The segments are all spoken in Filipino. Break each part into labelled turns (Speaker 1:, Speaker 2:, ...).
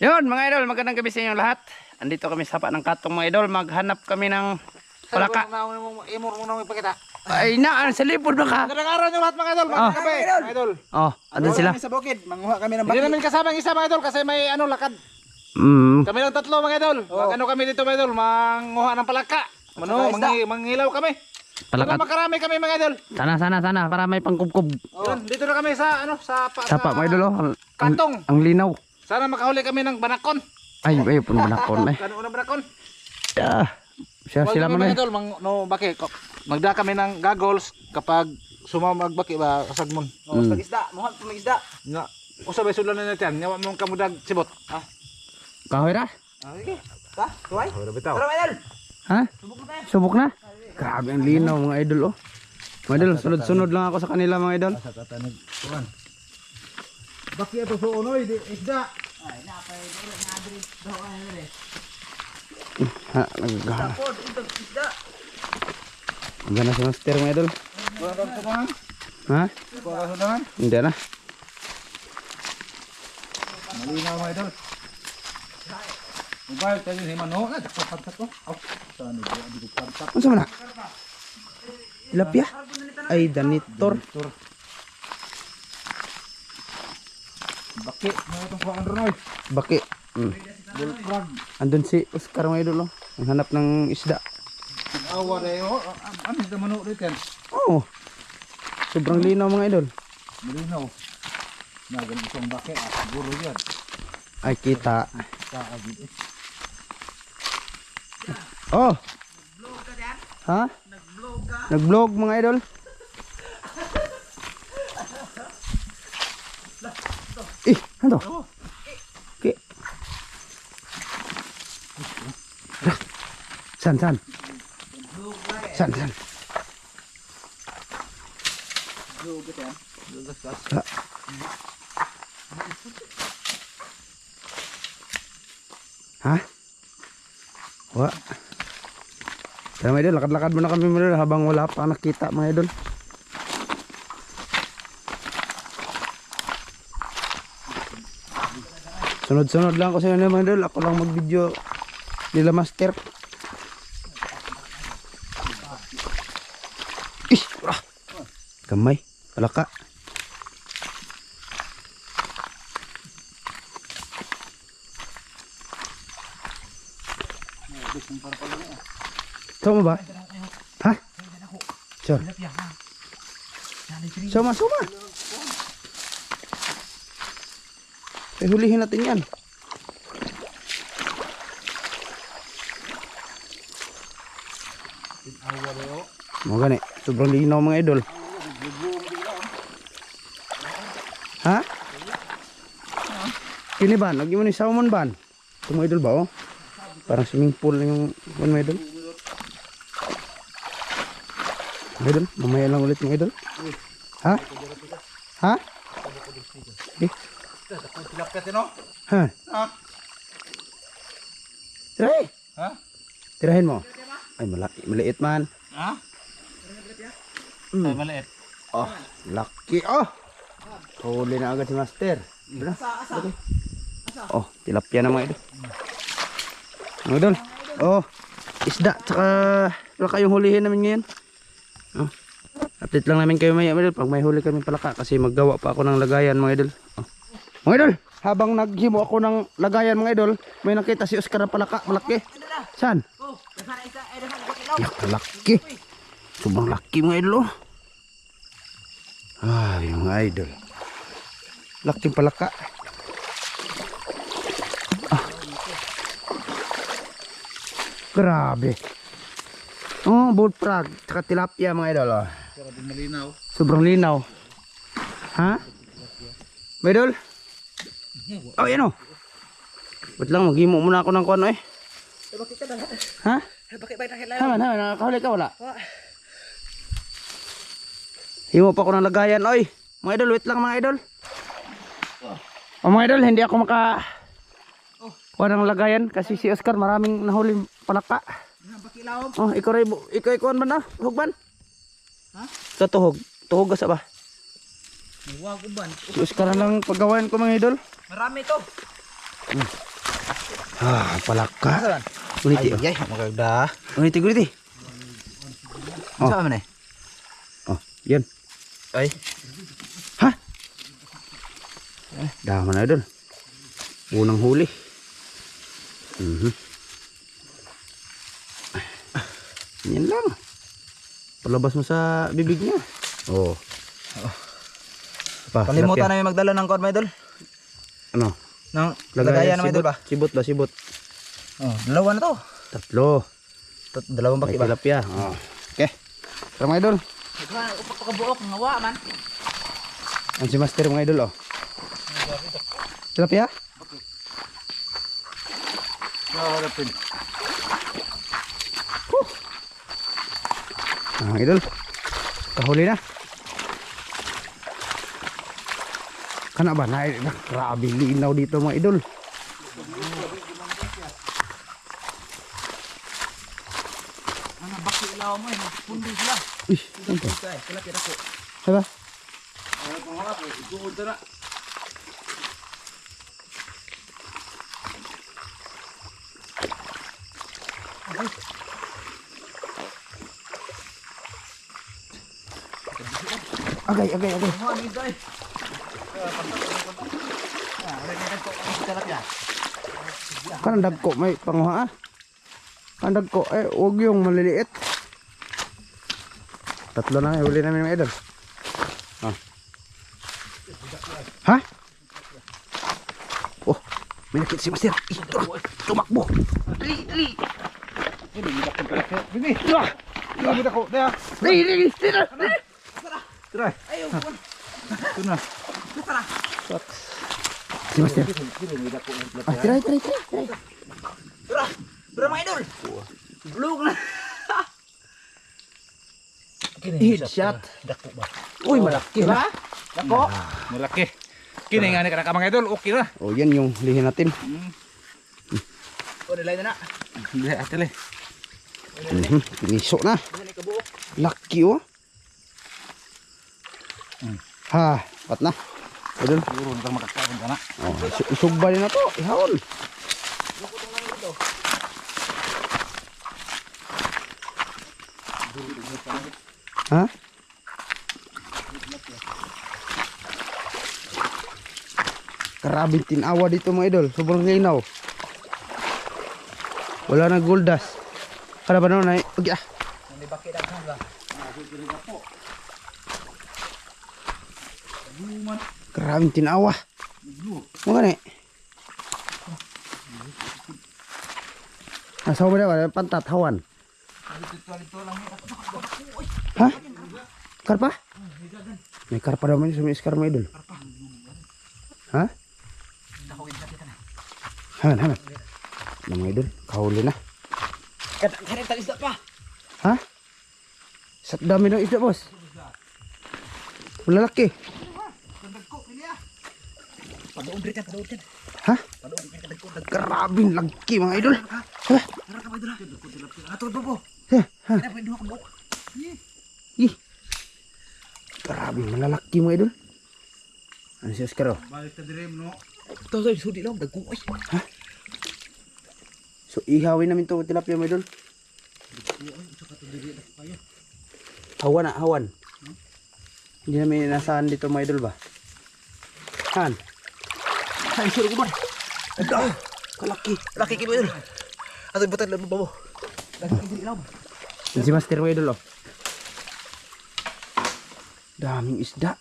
Speaker 1: Yun mga idol, magandang gabi sa inyo lahat. Andito kami sa hapa ng Katong mga idol. Maghanap kami ng palaka.
Speaker 2: Imor mo nang ipakita.
Speaker 1: Ay na, sa lipod ba ka?
Speaker 2: Magandang araw nyo lahat mga idol. Magandang gabi mga idol.
Speaker 1: Oh, andun sila.
Speaker 2: Sa bukid, manguha kami ng baki. Hindi namin kasama ang isa mga idol kasi may lakad. Kami lang tatlo mga idol. Ano kami dito mga idol, manguha ng palaka. Manghilaw kami.
Speaker 1: Palakat.
Speaker 2: Makarami kami mga idol.
Speaker 1: Sana para may pangkubkob.
Speaker 2: Yun, dito na kami sa
Speaker 1: Sapa mga idol oh.
Speaker 2: Katong.
Speaker 1: Ang linaw.
Speaker 2: Sana makahuli kami ng banakon.
Speaker 1: Ay, pun banakon eh.
Speaker 2: Kano ng banakon?
Speaker 1: Sila man eh.
Speaker 2: Mga idol, baki. Magda kami ng goggles kapag magbaki ba kasagmon. Sa isda, muhag sa isda. Nga, usabay sulan na natin. Nyawa mong kamudag sibot. Ha?
Speaker 1: Kahoy ra?
Speaker 2: Sige. Ta, tuway. Tara mga idol.
Speaker 1: Ha? Subok na? Grabe ang linaw mga idol oh. Mga idol, sunod-sunod lang ako sa kanila mga idol.
Speaker 2: Sa katanig kuan. Baki ato sa unoy di isda. Ay na pa dili na adri do ay dire.
Speaker 1: Ha, naghahanap.
Speaker 2: Pod itong isda.
Speaker 1: Ang gana si master mga idol.
Speaker 2: Wala ka sudangan?
Speaker 1: Ha?
Speaker 2: Wala ka sudangan?
Speaker 1: Hindi na.
Speaker 2: Malinaw mga idol. Mobile tayo si Mano na dapat ko. Aw, saan di ko pantat.
Speaker 1: Unsa man na? Tilapia? Ay, danitor.
Speaker 2: Baki, mga itong kuhaan ron oy.
Speaker 1: Baki.
Speaker 2: Bullfrog.
Speaker 1: Andun si Oscar mga idol oh. Ang hanap ng isda.
Speaker 2: Awa reyo. Ano sa Mano rin kan?
Speaker 1: Oh. Sobrang linaw mga idol.
Speaker 2: Malinaw. Nagan isang baki siguro yan.
Speaker 1: Ay, kita.
Speaker 2: Kaagid eh.
Speaker 1: Oh. Ha? Nag-vlog mga idol. Ano to? Okay. San? Ha? Wa. Kaya mga idol, lakad-lakad muna kami mga idol habang wala pa nakita mga idol. Sunod-sunod lang ako sa inyo mga idol. Ako lang mag-video nila master. Gamay, palaka. Suma ba? Ha? Sure. Suma. Hulihin natin yan. Mga gani, sobrang linaw mga idol. Ha? Kini ba? Lagi mo ni salmon ban? Ito mga idol ba oh? Parang swimming pool yung mga idol. Mga idol, mamaya lang ulit mga idol. Ha? Ha? Eh? Ha? Tirahin.
Speaker 2: Ha?
Speaker 1: Tirahin mo. Ay, maliit man.
Speaker 2: Ha? Ay maliit.
Speaker 1: Oh, laki. Oh. Huli na agad si master. Oh, tilapia na mga idol. Mga idol. Oh, isda. Tsaka palaka yung hulihin namin ngayon. Oh. Update lang namin kayo maya mga idol. Pag may huli kami palaka. Kasi maggawa pa ako ng lagayan mga idol. Oh. Mga idol, habang naghimo ako ng lagayan mga idol, may nakita si Oscar na palaka. Malaki. Saan? Nakalaki. Sobrang laki mga idol oh. Ay mga idol. Laking palaka. Grabe. Oh, bullfrog, tsaka tilapia mga idol oh.
Speaker 2: Sobrang malinaw.
Speaker 1: Sobrang linaw. Ha? Mga idol? Oh, yan oh. Wait lang, maghimo muna ako ng kuano eh. Ha? Haman, nakahuli ka wala? Himo pa ako ng lagayan oy. Mga idol, wait lang mga idol. Oh mga idol, hindi ako kuha ng lagayan kasi si Oscar maraming nahuling palaka. Oh, ikaw ikuan man na, tuhog ban? Ha? Ikaw tuhog ka sa ba?
Speaker 2: Huwag uban.
Speaker 1: Si Oscar lang paggawain ko mga idol.
Speaker 2: Marami to.
Speaker 1: Palaka.
Speaker 2: Saan?
Speaker 1: Uniti.
Speaker 2: Ay, maganda.
Speaker 1: Uniti. Oh.
Speaker 2: Saan man eh?
Speaker 1: Oh, yan.
Speaker 2: Ay.
Speaker 1: Ha? Dama na idol. Unang huli. Yan lang. Palabas mo sa bibig niya. Oh. Pa,
Speaker 2: Kalimutan namin magdala ng kon, idol.
Speaker 1: ano?
Speaker 2: Nang lagayan na, idol ba?
Speaker 1: Sibot.
Speaker 2: Oh, dalawa na to.
Speaker 1: Tatlo.
Speaker 2: Dalawang baki ba?
Speaker 1: Tilapia. Oh. Okay. Tara mga idol.
Speaker 3: Upak pagkabuok, ngawa man.
Speaker 1: Ang si master mga idol oh. Tilapia?
Speaker 2: Harapin.
Speaker 1: Mga idol. Kahuli na. Kana ba na grabe linaw dito mga idol.
Speaker 3: Ano baki ilaw mo, pundi sila.
Speaker 1: Ih, ano to?
Speaker 3: Tilapia ako.
Speaker 1: Diba? Agay. Kan dagko may panguha ah. Kan dagko wag yung maliliit. Tatlo na huli namin mga idol. Ha? Oh, may nakita si Master. Tumakbo. Dali.
Speaker 2: Bibi. Bibi ako. Daya.
Speaker 1: Dali.
Speaker 2: Tara.
Speaker 3: Ayaw, pun.
Speaker 2: Ito na.
Speaker 3: Tara.
Speaker 1: Si Master. Try.
Speaker 3: Tara mga idol. Blue na.
Speaker 1: Headshot.
Speaker 2: Dako ba?
Speaker 1: Uy, malaki na.
Speaker 3: Dako.
Speaker 2: Malaki. Kini nga ni kana ka mga idol. Okay na.
Speaker 1: Oh, yan yung lihin natin.
Speaker 3: O, nilay na na.
Speaker 2: Dili atele.
Speaker 1: Piniso na.
Speaker 3: Dili kabuok.
Speaker 1: Laki oh. Ha, pat na. Idol.
Speaker 2: Siguro nang makakaon ka na.
Speaker 1: Oh, isugba din na to. Ihawon. Ha? Karabing tinawa dito mga idol. Sobrang linaw. Wala na gold dust. Kada ba naman ay? Okay ah.
Speaker 3: May baki daghan ba?
Speaker 1: Karabing tinawa. Mga ni. Nasa mo na pantat hawan. Ha? Karpa? May karpa daw man sa may iskar mga idol. Ha? Hanan. Ano mga idol? Kahuli na.
Speaker 3: Kadang isda pa.
Speaker 1: Ha? Sa dami ng isda boss. Malalaki.
Speaker 3: Padoon dito.
Speaker 1: Ha? Karabing lagi mga idol. Ha?
Speaker 3: Tara ka ba idol? Ato po.
Speaker 1: Ha?
Speaker 3: Kaya pwede ako kabuok.
Speaker 1: Ih. Karabing malalaki mga idol. Ano si Oscar oh?
Speaker 2: Balik ta dire no.
Speaker 3: Ito sa sudi lang dagko ay.
Speaker 1: Ha? So ihawin namin to tilapia mga idol. Hawan na, hawan. Hindi namin nasaan dito mga idol ba? Han?
Speaker 3: Ay, sure ko ba?
Speaker 1: Ito! Kalaki!
Speaker 3: Laki kimo idol. Ato butad lang mo. Laki dili ilaw.
Speaker 1: Yan si Master mga idol oh. Daming isda.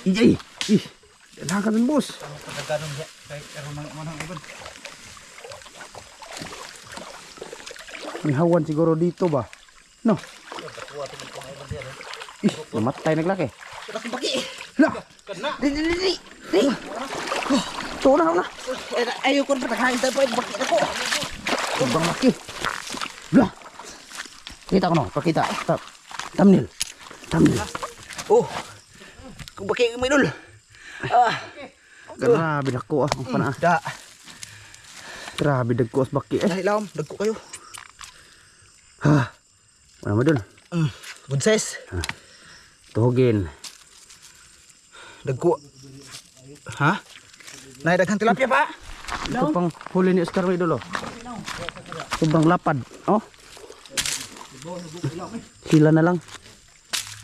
Speaker 1: Ijay! Ih! Dalaga ng boss!
Speaker 2: Pagkaganong ya kay karon nang manang ibon.
Speaker 1: May hawan siguro dito ba? No? Ih! Namatay naglaki.
Speaker 3: Laki baki.
Speaker 1: Lah! Dili! Ito na!
Speaker 3: Ayaw ko na pagkain tayo pa baki ako.
Speaker 1: Sobrang laki. Lah! Kita ko no? Pakita. Thumbnail.
Speaker 3: Oh. Kung baki mo idol.
Speaker 1: Grabe dako ah. Ang pana.
Speaker 3: Da.
Speaker 1: Grabe dagko as baki eh.
Speaker 3: Dahil lang, dagko kayo.
Speaker 1: Ha. Wala mo dun.
Speaker 3: Good size.
Speaker 1: Tuhugin.
Speaker 3: Dagko. Ha? Naidaghan tilapia pa?
Speaker 1: Ito pang huli ni Oscar mga idol oh. Sobrang lapad. Oh. Sila na lang.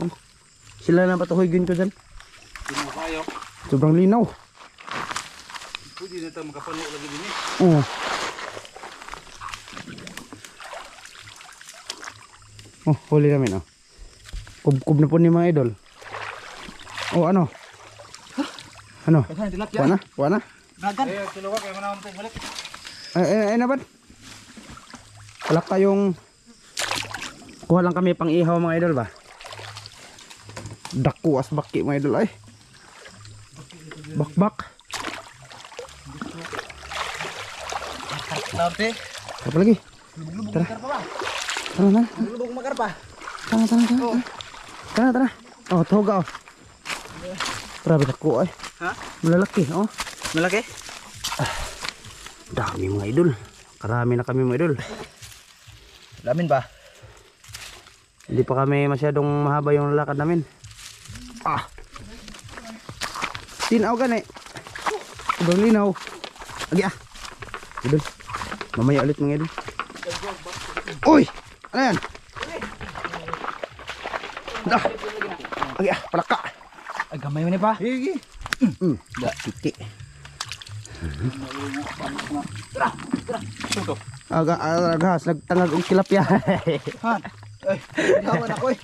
Speaker 1: Oh. Sila na patuhoygin ko dyan.
Speaker 2: Sino kayo?
Speaker 1: Sobrang linaw.
Speaker 2: Pwede na tayo makapano lagi din eh.
Speaker 1: Oh. Oh, huli namin oh. Kub-kub na po ni mga idol. Oh, ano? Ano?
Speaker 3: Kaya tilapia.
Speaker 1: Kuha na? Kuha na?
Speaker 3: Nagan.
Speaker 2: Eh, kiluwa kayo manawang tayo balik.
Speaker 1: Ay na ba? Wala kayong kuha lang kami pang ihaw mga idol ba? Daku as baki mga idol ay. Bakbak.
Speaker 3: Norte.
Speaker 1: Apa lagi?
Speaker 3: Lubog-lubog
Speaker 1: Tara.
Speaker 3: makarpa ba?
Speaker 1: Tara na.
Speaker 3: Lubog makarpa.
Speaker 1: Tara. Tara tara. Oh, toga oh. Grabe daku ay.
Speaker 3: Ha?
Speaker 1: Malalaki oh.
Speaker 3: Malaki?
Speaker 1: Dami mga idol. Karami na kami mga idol.
Speaker 3: Lamin ba?
Speaker 1: Hindi pa kami masyadong mahaba yung lakad namin. Ah. Tinaw gani. Sobrang linaw. Agi ah. Idol. Mamaya ulit mga idol. Uy! Ano yan? Dah. Agi ah, palaka.
Speaker 3: Ay, gamay mo ni pa.
Speaker 2: Higi.
Speaker 1: Da, titi.
Speaker 2: Suto.
Speaker 1: Agahas, nagtangag ang tilapia.
Speaker 3: Han. Ay, yawan ako eh.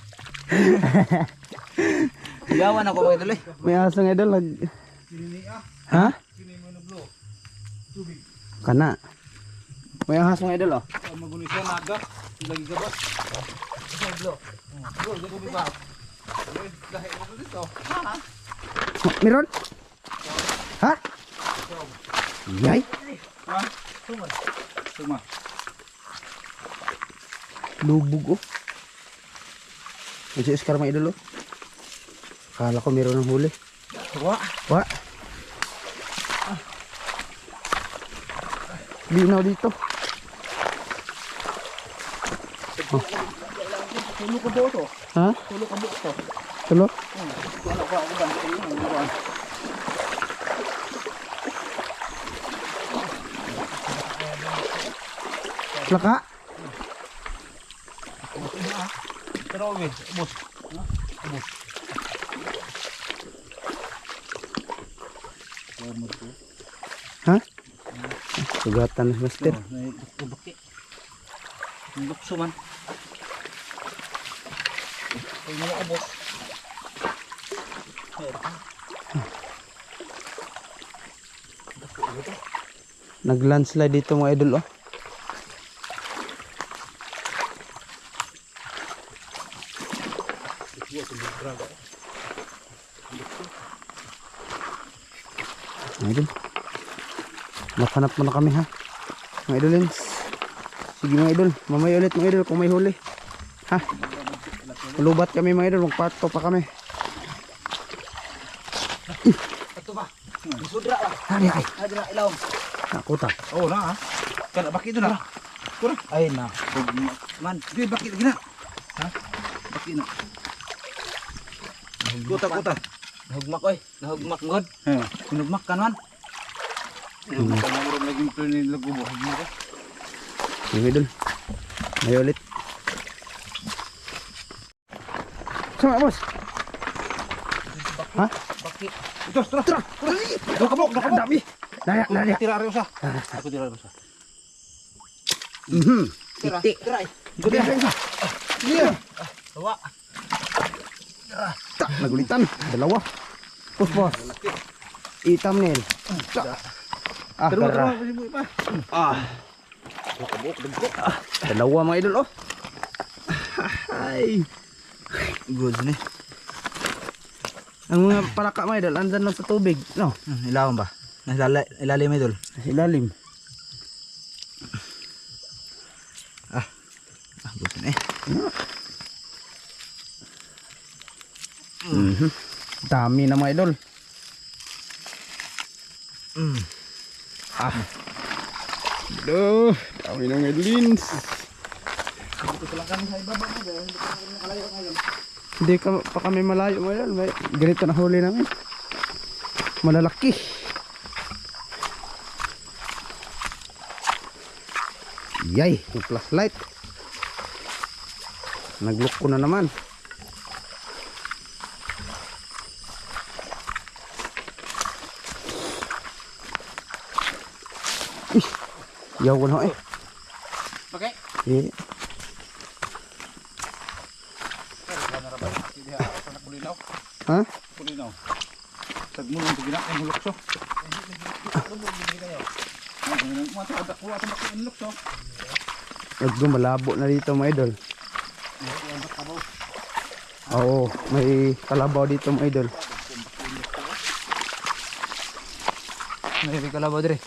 Speaker 3: Yawan ako mga idol eh.
Speaker 1: May asang idol nag. Ha? Kana. May ahas mga idol oh.
Speaker 2: Magunis yan naga. Lagi ka ba? Bro, dito ba? Dahil mo dito.
Speaker 1: Meron? Ha? Yay?
Speaker 2: Ha? Tuma.
Speaker 1: Lubog oh. Ay si Oscar mga idol oh. Akala ko meron ng huli.
Speaker 3: Wa.
Speaker 1: Wa. Linaw dito.
Speaker 3: Tulo ka bo to.
Speaker 1: Ha?
Speaker 3: Tulo ka bo to.
Speaker 1: Tulo?
Speaker 3: Wala ko ako ban.
Speaker 1: Laka?
Speaker 2: Pero wait, boss.
Speaker 1: Ha? Sugatan na master.
Speaker 3: Bukti. Lukso man. Ay mo ako boss.
Speaker 1: Nag-landslide dito mga idol oh. Mga idol. Maghanap muna kami ha. Mga idolins. Sige mga idol. Mamaya ulit mga idol kung may huli. Ha? Lubat kami mga idol. Magpato pa kami.
Speaker 3: Ato ba? Sudra ba?
Speaker 1: Hari ay.
Speaker 3: Ada na ilaw.
Speaker 1: Nakuta.
Speaker 2: Oh, na. Kana bakit ito na. Kurang.
Speaker 3: Ay na. Man,
Speaker 2: Di bakit gina. Ha? Bakit na. Kuta.
Speaker 3: nahugmak oy. Nahugmak god.
Speaker 2: Ha.
Speaker 3: Nahugmak kan man.
Speaker 2: Kamurong lagi mo ni lagu mo.
Speaker 1: Mga idol. May ulit. Sama boss. Ha?
Speaker 3: Bakit?
Speaker 2: Ito, tara. Nakabok.
Speaker 1: Dami. Naya.
Speaker 2: Tira rin sa. Ako tira rin sa.
Speaker 3: Tira.
Speaker 1: Titi.
Speaker 3: Tira.
Speaker 1: Gudi isa.
Speaker 2: Iya.
Speaker 3: Tawa.
Speaker 1: Tak, nagulitan. Dalawa. Pus. Itam nil. Ah, gara. Ah. Dalawa mga idol oh. Ay.
Speaker 3: Good ni.
Speaker 1: Ang mga palaka mga idol andyan lang sa tubig, no?
Speaker 3: Ilawan ba? Ilalim idol.
Speaker 1: Sa ilalim.
Speaker 3: Good ni.
Speaker 1: Dami na mga idol. Ah. Duh, dami ng idolins. Hindi ka pa kami malayo mga idol. May ganito na huli namin. Malalaki. Yay, yung flashlight. Nag-look ko na naman. Yaw ko na eh.
Speaker 2: Okay.
Speaker 1: Yeah. Ha?
Speaker 2: Kulinaw. Sagmulong pagina ay mulukso.
Speaker 1: Medyo malabo na dito mga idol. Oo, may kalabaw dito mga idol.
Speaker 3: May kalabaw dire.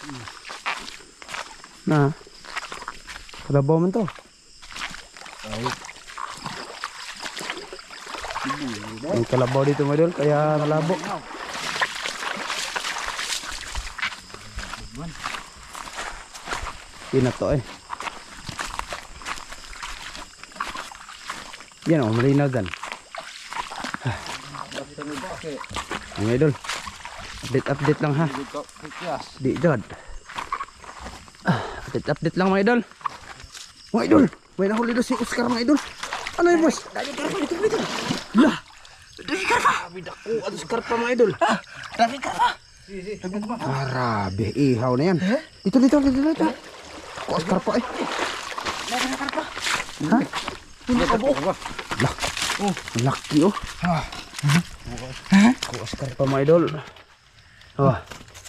Speaker 1: Na. Kalabaw man to. May kalabaw dito mga idol, kaya malabo. Hindi na to eh. Yan o, malinaw dyan. Mga idol, update lang ha. Di dyan. Update lang mga idol. Mga idol, may nahuli na si Oscar mga idol. Ano yun boss? Dali karpa. Lah, dali karpa. Dako at Oscar pa mga idol.
Speaker 3: Dali karpa.
Speaker 1: Grabe, ihaw na yan. Dito. Oscar pa eh.
Speaker 3: Dali karpa.
Speaker 1: Ha?
Speaker 3: Puno ka buo.
Speaker 1: Lah, laki oh. Oscar pa mga idol. Oh,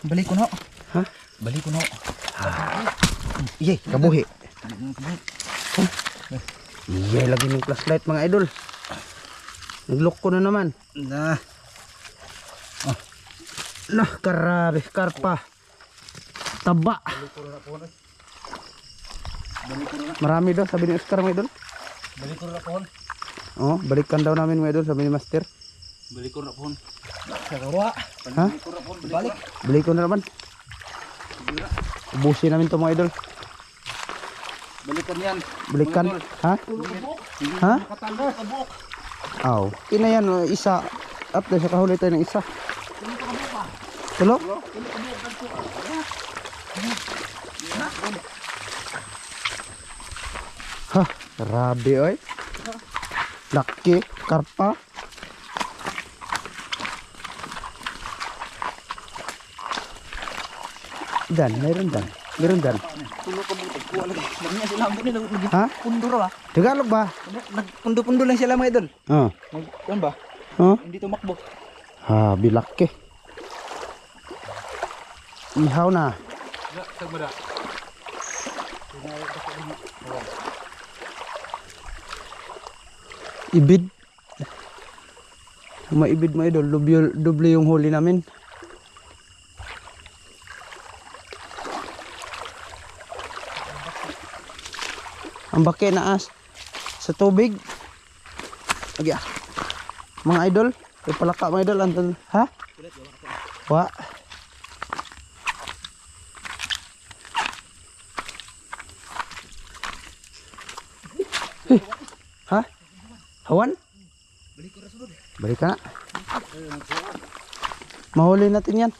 Speaker 3: Balik ko no.
Speaker 1: ha?
Speaker 3: Balik ko no.
Speaker 1: Iyay, kabuhi. Iyay, lagi ng flashlight mga idol. Nag-lock ko na naman.
Speaker 3: Na.
Speaker 1: Nah, karabe, karpa. Taba. Marami daw, sabi ni Oscar mga idol.
Speaker 2: Balik ko na pohon.
Speaker 1: Oh, balikan daw namin mga idol, sabi ni Master.
Speaker 2: Balik ko na pohon.
Speaker 3: Sa kawa.
Speaker 1: Ha?
Speaker 3: Balik.
Speaker 1: Balik ko na naman. Ubusin namin to mga idol.
Speaker 2: Balikan yan.
Speaker 1: Balikan. Ha? Ha?
Speaker 2: Katalo ka buok.
Speaker 1: Aw. Kina yan, isa. Up na sa kahuli tayo ng isa. Tulo? Ha? Grabe oy. Laki, karpa. Dan, meron dan. Meron dan.
Speaker 3: Puno ka buo. Kuha lagi. Lagi sila mo nila.
Speaker 1: Ha?
Speaker 3: Pundo ra ba?
Speaker 1: Tagalog ba?
Speaker 3: Nagpundo-pundo lang sila mga idol.
Speaker 1: Oh.
Speaker 3: Kan ba?
Speaker 1: Oh.
Speaker 3: Hindi tumakbo.
Speaker 1: Ha, bilaki. Ihaw na.
Speaker 2: Tagmada.
Speaker 1: Ibid. Maibid mga idol. Doble yung huli namin. Ang baki na as sa tubig. Lagi ah. Mga idol, may palaka mga idol anton. Ha? Wa. Ha? Hawan? Balik ka na. Mahuli natin yan.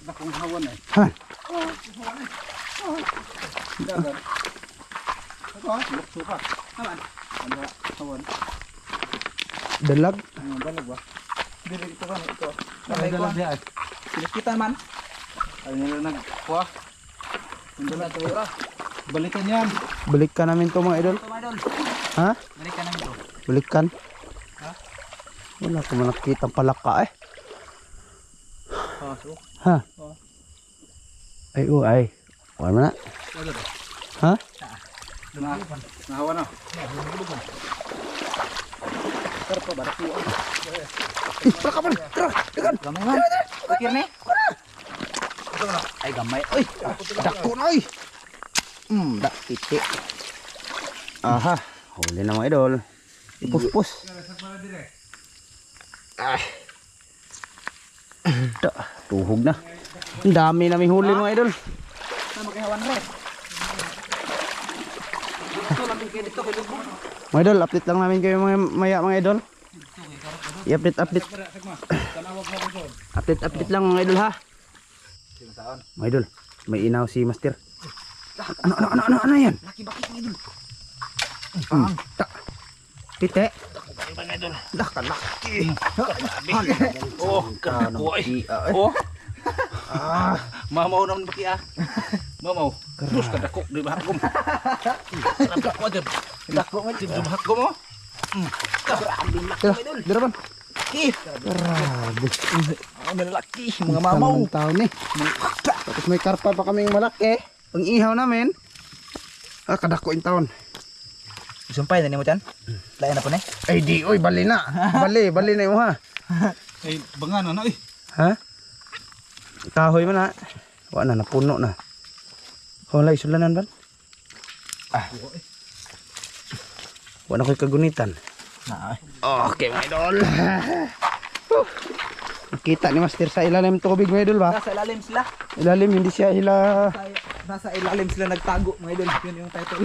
Speaker 2: Dakong hawan eh.
Speaker 1: Ha?
Speaker 2: Dagan. Lukso pa. Hawan. Ano hawan?
Speaker 1: Dalag.
Speaker 2: Ang dalag ba?
Speaker 3: Dili ito kan ito.
Speaker 2: Ang dalag diyan.
Speaker 3: Kita man.
Speaker 2: Ay nila nagkuha. Ang dalag tayo. Balikan yan.
Speaker 1: Balikan namin to mga idol.
Speaker 3: Ito mga idol.
Speaker 1: Ha?
Speaker 3: Balik ka namin bro.
Speaker 1: Balikan.
Speaker 3: Ha?
Speaker 1: Wala ko man nakita palaka eh.
Speaker 3: Ah, so.
Speaker 1: Ha?
Speaker 3: Oh.
Speaker 1: Ay, ay. Wala na. Ha?
Speaker 2: Nahawan na.
Speaker 3: Karpa ba dako?
Speaker 1: Palaka man. Tara, dekan.
Speaker 3: Gamay man. Pikir ni. Ay gamay. Oy.
Speaker 1: Dako na ay. Dak titi. Aha, huli na mga idol. Ipuspos. Ah. Tuhog na. Ang dami namin huli mga idol.
Speaker 3: Sama kay hawan re. Ito lang kay dito kay lubog.
Speaker 1: Mga idol, update lang namin kayo mga idol. I-update. Update lang mga idol ha. Mga idol, may inaw si Master. Ano yan?
Speaker 3: Laki bakit mga idol.
Speaker 1: Ta. Tite.
Speaker 3: Dah kalaki.
Speaker 2: Oh, kadako ay. Oh. Mamaw naman baki ah. Mamaw. Terus kadako di bahagom. Kadako aja. Kadako man di bahagom mo.
Speaker 3: Grabe laki
Speaker 1: Tira,
Speaker 3: mga idol.
Speaker 1: dira ban.
Speaker 3: Grabe. Mga lalaki, mga mamaw.
Speaker 1: Tanong taon eh. Tapos may karpa pa kaming malaki. Pang ihaw namin. Kadako in taon.
Speaker 3: Sumpay na mo dyan. Lain na po na eh.
Speaker 1: Ay di, oy, bali na. Bali na yung ha.
Speaker 2: Ay bangan na eh.
Speaker 1: Ha? Kahoy man ha. Wala na, napuno na. Hulay, sulanan ban? Wala ko'y kagunitan.
Speaker 3: Na.
Speaker 1: Okay mga idol. Nakita ni Master sa ilalim tubig mga idol ba?
Speaker 3: Nasa ilalim sila.
Speaker 1: Ilalim, hindi siya
Speaker 3: Nasa ilalim sila nagtago mga idol. Yun yung title.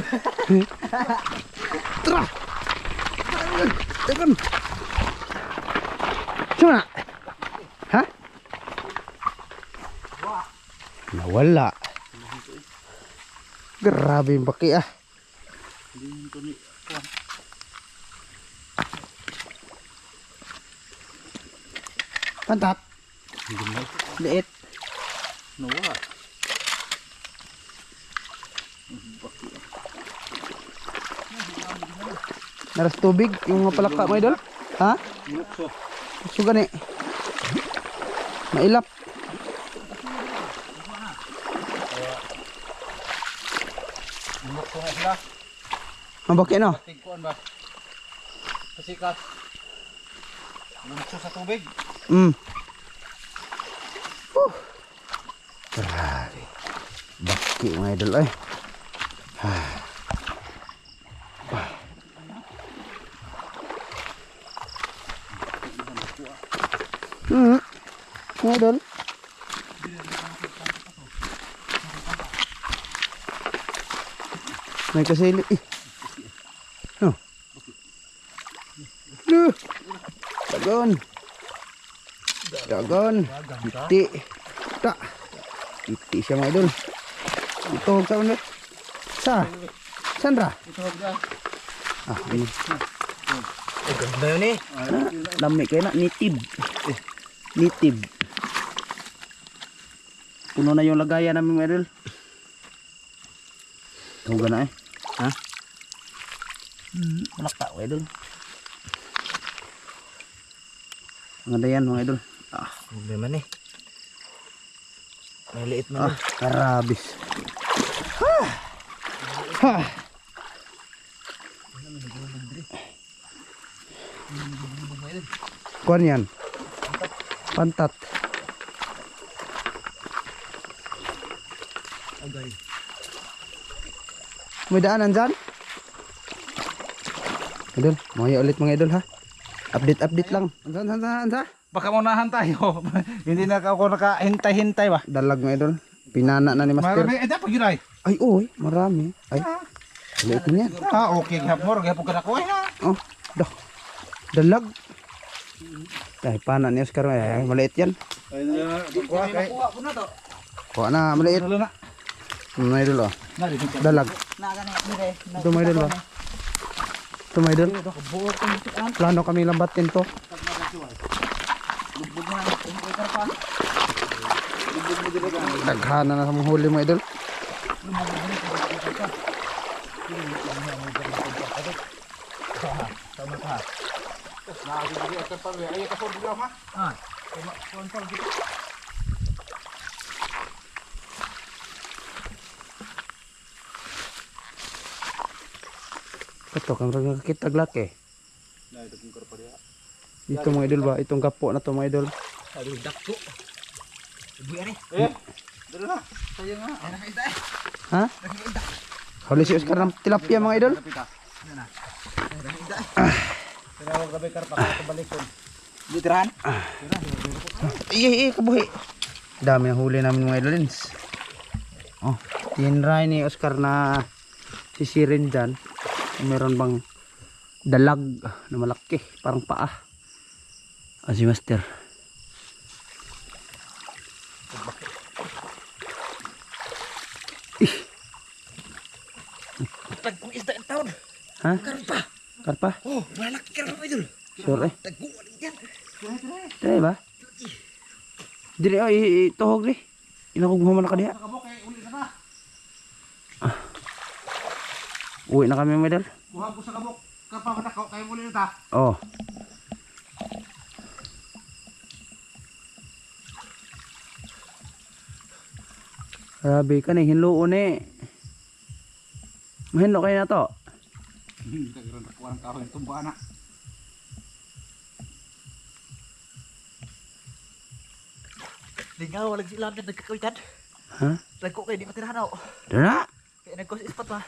Speaker 1: Tara! Tekan! Cuma na? Ha? Nawala. Grabe yung baki ah. Pantat. Liit.
Speaker 2: Nawa.
Speaker 1: Naras tubig yung mga palaka mga idol. Ha?
Speaker 2: Lukso.
Speaker 1: So gani. Mailap.
Speaker 2: Lukso na sila.
Speaker 1: Mabaki no?
Speaker 2: Tigkuan ba? Kasikas. Lukso sa tubig.
Speaker 1: Grabe. Baki mga idol ay. Mga idol. May kasili. Oh. Loh. Dagon. Dagon. Iti. Tak. Iti siya mga idol. Ito sa ulit. Sandra. Ini.
Speaker 3: Ganda yun eh.
Speaker 1: Lami kayo na. Native. Native. Puno na yung lagayan namin mga idol. Huwag na eh. Ha? Malakta mga idol. Ang ganda yan mga idol.
Speaker 3: Problema man eh. May liit man.
Speaker 1: Karabis. Kuan yan. Pantat.
Speaker 3: Agay.
Speaker 1: May daanan dyan? Idol, mamaya ulit mga idol ha. Update lang. Ansa?
Speaker 2: Baka maunahan tayo. Hindi na ako nakahintay-hintay ba?
Speaker 1: Dalag mga idol. Pinana na ni Master.
Speaker 2: Marami, eh dapat yun ay.
Speaker 1: Ay, oy, marami. Ay, liit na yan.
Speaker 2: Okay, gihapmor, gihapon ka na ko ha.
Speaker 1: Oh, dah. Dalag. Ay, pana ni Oscar. Ay, maliit yan.
Speaker 2: Kuha kay.
Speaker 3: Kuha ko na to.
Speaker 1: Kuha na, maliit.
Speaker 2: Dalo na.
Speaker 1: Mga idol oh. Dalag.
Speaker 3: Nagana dire.
Speaker 1: Ito mga idol ba? Ito mga idol.
Speaker 3: Buo ko nito an.
Speaker 1: Plano kami lambatin to.
Speaker 3: Bugbog na. Ito ka pa.
Speaker 1: Daghana na sa mga huli mga idol. Ito, kamera kita glake. Ito mga idol ba? Itong kapo na to mga idol.
Speaker 3: Aduh, dako. Ibu ya nih.
Speaker 2: Dalo na. Saya nga.
Speaker 3: Ay nakita eh.
Speaker 1: Ha? Huli si Oscar ng tilapia mga idol.
Speaker 2: Tinawag gabi karpa ka balikon.
Speaker 3: Di tirahan.
Speaker 1: Iya, kabuhi. Dami ang huli namin mga idolins. Oh, tinry ni Oscar na sisirin dyan. Meron bang dalag na malaki, parang paa. Si Master.
Speaker 3: Tagkong isda yung taon.
Speaker 1: Ha?
Speaker 3: Karpa.
Speaker 1: Karpa?
Speaker 3: Oh, malaki karpa idol.
Speaker 1: Sure eh.
Speaker 3: Tagkong ulit yan.
Speaker 1: Dili ba? Dili oh, ituhog ni. Inakog mo na ka diha.
Speaker 2: Kabok kay uli na ta.
Speaker 1: Uwi na kami mga idol.
Speaker 2: Kuha ko sa kabok. Karpa man ako kay uli na ta.
Speaker 1: Oh. Grabe ka ni, hinluon eh. Mahinlo kayo na to.
Speaker 2: Hindi ka gano'n nakuha ng kahoy. Tumbaan na.
Speaker 3: Di nga, walang silang na nagkakawitan.
Speaker 1: Ha?
Speaker 3: Tagko kayo, di matirahan ako.
Speaker 1: Doon na.
Speaker 3: Kaya nagkos ispat pa.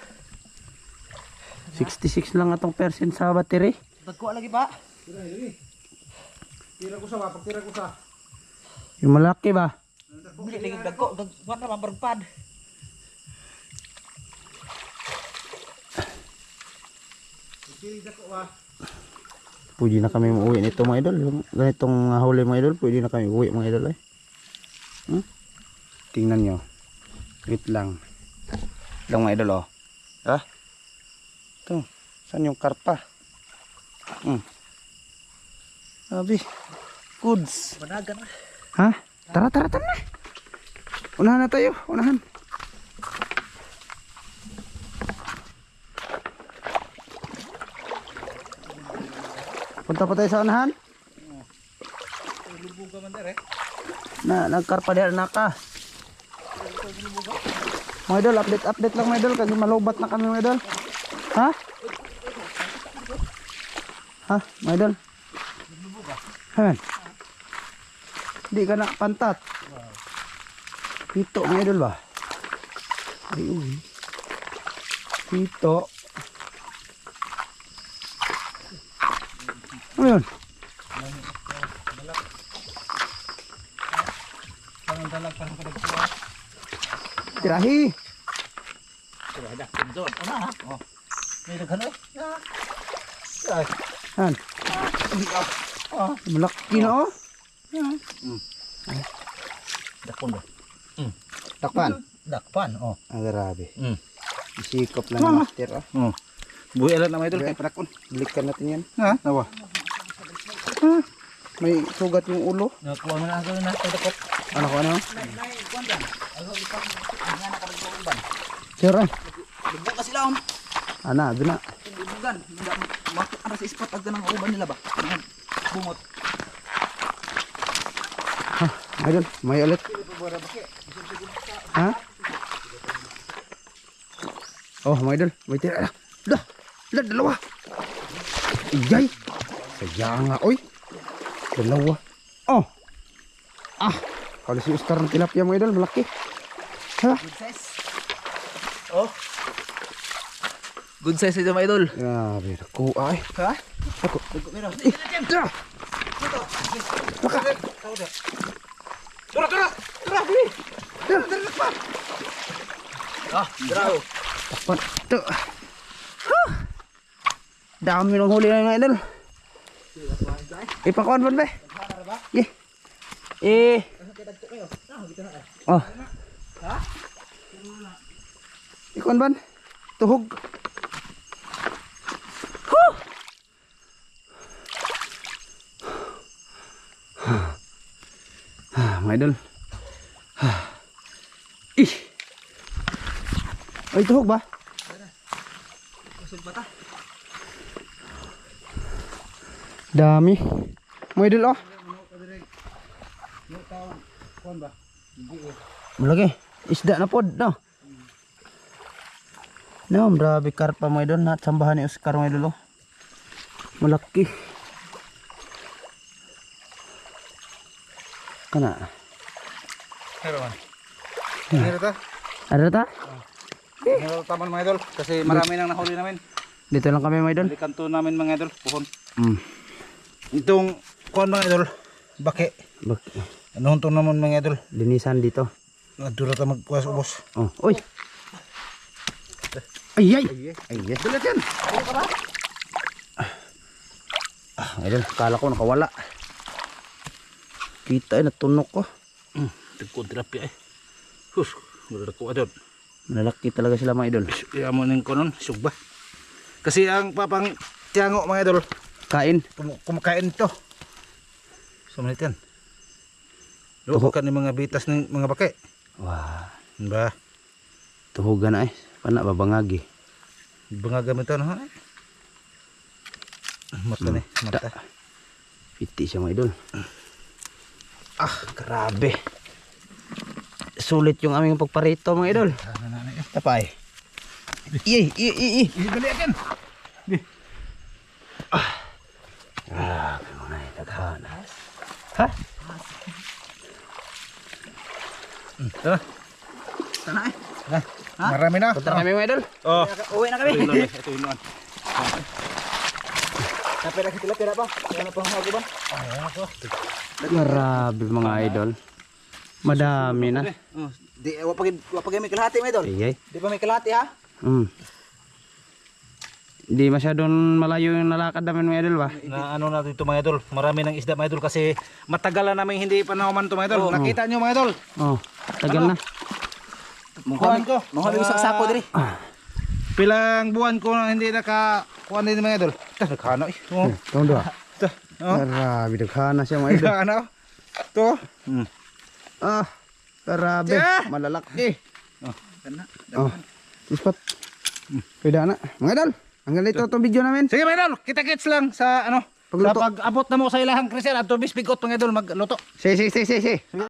Speaker 1: 66 lang atong percent sa battery.
Speaker 3: Tagko lagi ba?
Speaker 2: Tira, tira. Tira ko sa wapag. Tira ko sa.
Speaker 1: Yung malaki ba?
Speaker 3: Hindi lagi tagko. Gagwan na mambarugpad.
Speaker 2: Tira ko ba?
Speaker 1: Pwede na kami uuwi nito mga idol. Yung ganitong huli mga idol, pwede na kami uuwi mga idol eh. Tingnan nyo. Wait lang. Lang mga idol oh. Ha? Ito. Saan yung karpa? Sabi. Goods.
Speaker 3: Managan na.
Speaker 1: Ha? Tara, tara, tara na. Unahan na tayo. Unahan. Punta pa tayo sa unahan.
Speaker 2: Lubog ka man der eh.
Speaker 1: Nagkarpa diyan na ka. Mga idol, update lang mga idol kasi malubat na kami mga idol. Ha? Ha, mga idol? Ha? Di ka nakapantat. Pito mga idol ba? Ayun. Pito. Ano yun?
Speaker 2: Parang dalag parang kadagkuha.
Speaker 1: Tirahi.
Speaker 3: Sudah dah. Pinzon. Ano ha? Oh. May nagano eh.
Speaker 2: Ay.
Speaker 1: Han. Malaki na oh.
Speaker 3: Dakpon ba?
Speaker 1: Takpan.
Speaker 3: Dakpan. Oh.
Speaker 1: Ang grabe.
Speaker 3: Mm.
Speaker 1: Isikop lang ng master oh.
Speaker 2: Oh. Buhi alat na mga idol kay parakon.
Speaker 1: Balikan natin yan.
Speaker 2: Ha? Nawa.
Speaker 1: May sugat yung ulo.
Speaker 3: Nakuha mo na ako na tagkok.
Speaker 1: Ano ko ano? Sure eh.
Speaker 3: Bugbo kasi lang.
Speaker 1: Ana, doon na.
Speaker 3: Bugan. Makit ara sa ispat agda ng uban nila ba? Bungot.
Speaker 1: Idol, may ulit. Ha? Oh, mga idol. May tira. Dah. Dah, dalawa. Iyay. Kaya nga, oy. Dalawa. Oh. Ah. Kalau si Oscar ng tilapia mga idol, malaki. Ha?
Speaker 3: Good size. Oh. Good size ito mga idol.
Speaker 1: Grabe, naku ay.
Speaker 3: Ha?
Speaker 1: Ako.
Speaker 3: Meron.
Speaker 1: Dah. Laka.
Speaker 2: Tara, tara. Tara, bili.
Speaker 3: Ah, draw.
Speaker 1: Takpan. Tuh. Huh. Dami ng huli na mga idol. Ipakuan ba? Ye. Oh. Ikuan ban? Tuhog. Huh. Mga idol. Ih. Ay, tuhog ba?
Speaker 3: Kusog bata.
Speaker 1: Dami. Mga idol oh. Malaki. Isda na pod, no? No, grabe karpa mga idol. Natsambahan ni Oscar mga idol oh. Malaki. Kana.
Speaker 2: Meron. Meron ta.
Speaker 1: Ada ta?
Speaker 2: Meron taman mga idol kasi marami nang nahuli namin.
Speaker 1: Dito lang kami mga idol.
Speaker 2: Balikan to namin mga idol, puhon.
Speaker 1: Mm.
Speaker 2: Itong kuan mga idol, baki. Anong to naman mga idol?
Speaker 1: Linisan dito.
Speaker 2: Nadura ta magpuas ubos.
Speaker 1: Oh, oy. Ay ay. Ay ay.
Speaker 2: Dalat yan.
Speaker 1: Ah, idol, kala ko nakawala. Kita ay natunok ko.
Speaker 2: Tagkon tilapia eh. Hus, wala ko adon.
Speaker 1: Malalaki talaga sila mga idol.
Speaker 2: Yamunin ko nun, sugba. Kasi ang papang tiyango mga idol,
Speaker 1: Kain.
Speaker 2: kumakain ito. Sumanit yan. Luhukan ng mga bitas ng mga baki.
Speaker 1: Wah,
Speaker 2: Ba,
Speaker 1: tuhugan na eh. Pana babangagi.
Speaker 2: bangagam ito no? Mata ni, mata.
Speaker 1: Piti siya mga idol. Ah, grabe. Sulit yung aming pagparito mga idol. Tapay.
Speaker 2: Dali akin.
Speaker 1: Grabe mga naghahanas. Ha?
Speaker 2: Tara.
Speaker 3: Sana eh.
Speaker 2: Marami na.
Speaker 1: Punta kami mga idol.
Speaker 2: Oh.
Speaker 3: Uwi na kami.
Speaker 2: Ito yun.
Speaker 3: Napira kita pira pa. Yan na pang hago ba?
Speaker 1: Grabe mga idol. Madami na.
Speaker 3: Oh, di wapag may kalahati mo idol.
Speaker 1: Iyay.
Speaker 3: Di pa may kalahati ha?
Speaker 1: Hindi masyadong malayo yung nalakad namin mga idol ba?
Speaker 2: Na ano natin ito mga idol. Marami ng isda mga idol kasi matagal na namin hindi pa naman ito mga idol. Nakita nyo mga idol.
Speaker 1: Oh, tagal na.
Speaker 2: Kuhan ko.
Speaker 3: Mga may usak sako diri.
Speaker 2: Pilang buwan ko na hindi nakakuha din mga idol. Naghana eh. Oh.
Speaker 1: Tunggu doa.
Speaker 2: Oh.
Speaker 1: Grabe naghana siya mga idol.
Speaker 2: Naghana. Ito.
Speaker 1: Ah, grabe. Malalaki.
Speaker 3: Kana.
Speaker 1: Oh, ispat. Pwede na. Mga idol, hanggang dito itong video namin.
Speaker 2: Sige mga idol, kita-kits lang sa ano.
Speaker 1: Pagluto.
Speaker 2: Sa pag-abot na mo sa ilahang krisel at tubis bigot mga idol magluto.
Speaker 1: Si.